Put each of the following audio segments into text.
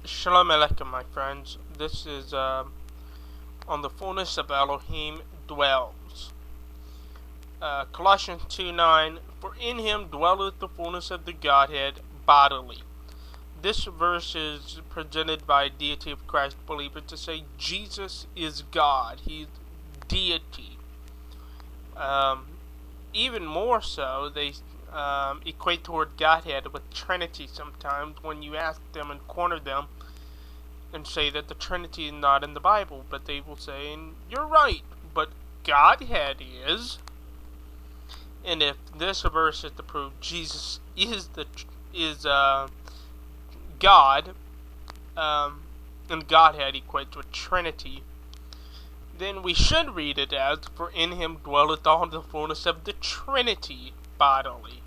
Shalom Aleichem, my friends. This is on the fullness of Elohim dwells. Colossians 2:9. For in him dwelleth the fullness of the Godhead bodily. This verse is presented by deity of Christ believer to say Jesus is God. He's deity. Even more so, they equate the word Godhead with Trinity sometimes when you ask them and corner them and say that the Trinity is not in the Bible, but they will say, and you're right, but Godhead is. And if this verse is to prove Jesus is God, and Godhead equates with Trinity, then we should read it as, for in him dwelleth all the fullness of the Trinity bodily.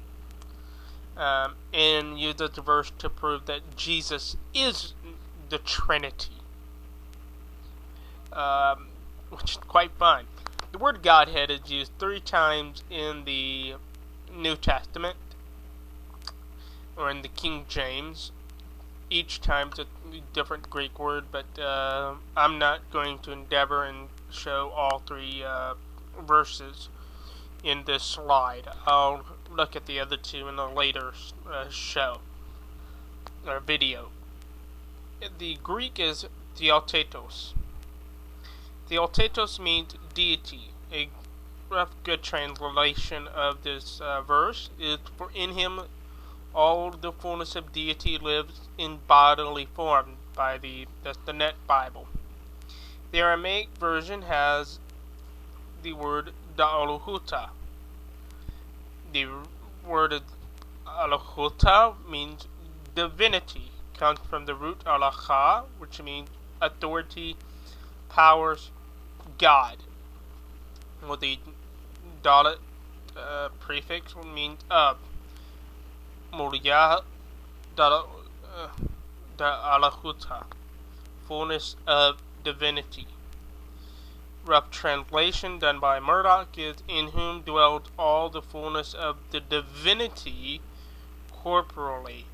And use this verse to prove that Jesus is the Trinity, which is quite fun. The word Godhead is used 3 times in the New Testament, or in the King James. Each time it's a different Greek word, but I'm not going to endeavor and show all 3 verses in this slide. I'll look at the other 2 in a later show or video. The Greek is theotetos. Theotetos means deity. A rough good translation of this verse is, for in him all the fullness of deity lives in bodily form. That's the Net Bible. The Aramaic version has the word elohuta. The word elohuta means divinity. Comes from the root alacha, which means authority, powers, God. Well, the dalet prefix means of. Mulia da alahuta, fullness of divinity. Rough translation done by Murdoch is, in whom dwells all the fullness of the divinity corporally.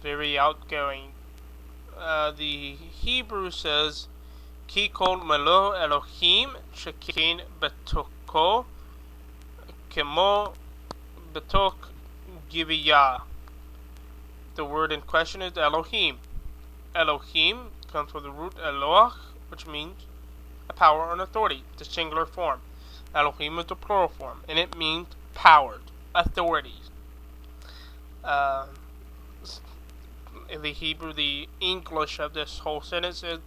Very outgoing. The Hebrew says, Ki kol melo elohiym shekin betoko kemo betok giviyah. The word in question is elohiym. Elohim comes from the root eloah, which means a power or an authority, the singular form. Elohim is the plural form, and it means powers, authorities. In the Hebrew, the English of this whole sentence is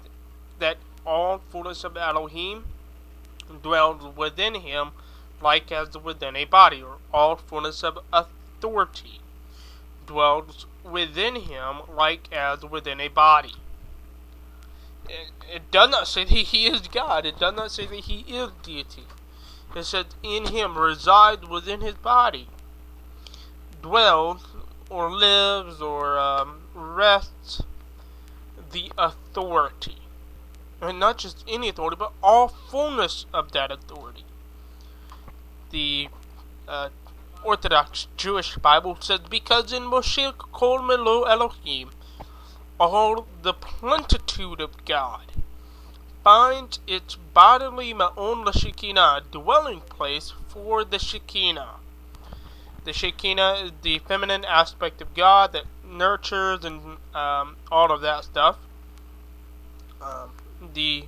that all fullness of Elohim dwells within him, like as within a body, or all fullness of authority dwells within him, like as within a body. It does not say that he is God. It does not say that he is deity. It says in him resides within his body, dwells or lives or rests the authority. And not just any authority, but all fullness of that authority. The Orthodox Jewish Bible says, because in Moshe kol melo Elohim, all the plenitude of God finds its bodily ma'on l'Shekinah, dwelling place for the Shekinah. The Shekinah is the feminine aspect of God that nurtures and all of that stuff. The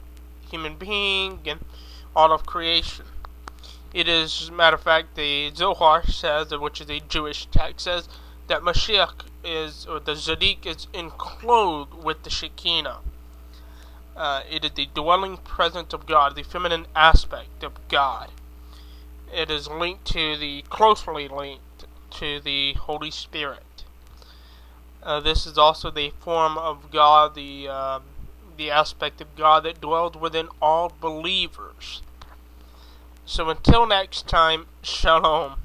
human being and all of creation. It is, as a matter of fact, the Zohar says, which is a Jewish text, says that Mashiach is, or the Zadik is enclosed with the Shekinah. It is the dwelling presence of God, the feminine aspect of God. It is closely linked to the Holy Spirit. This is also the form of God, the aspect of God that dwells within all believers. So until next time, shalom.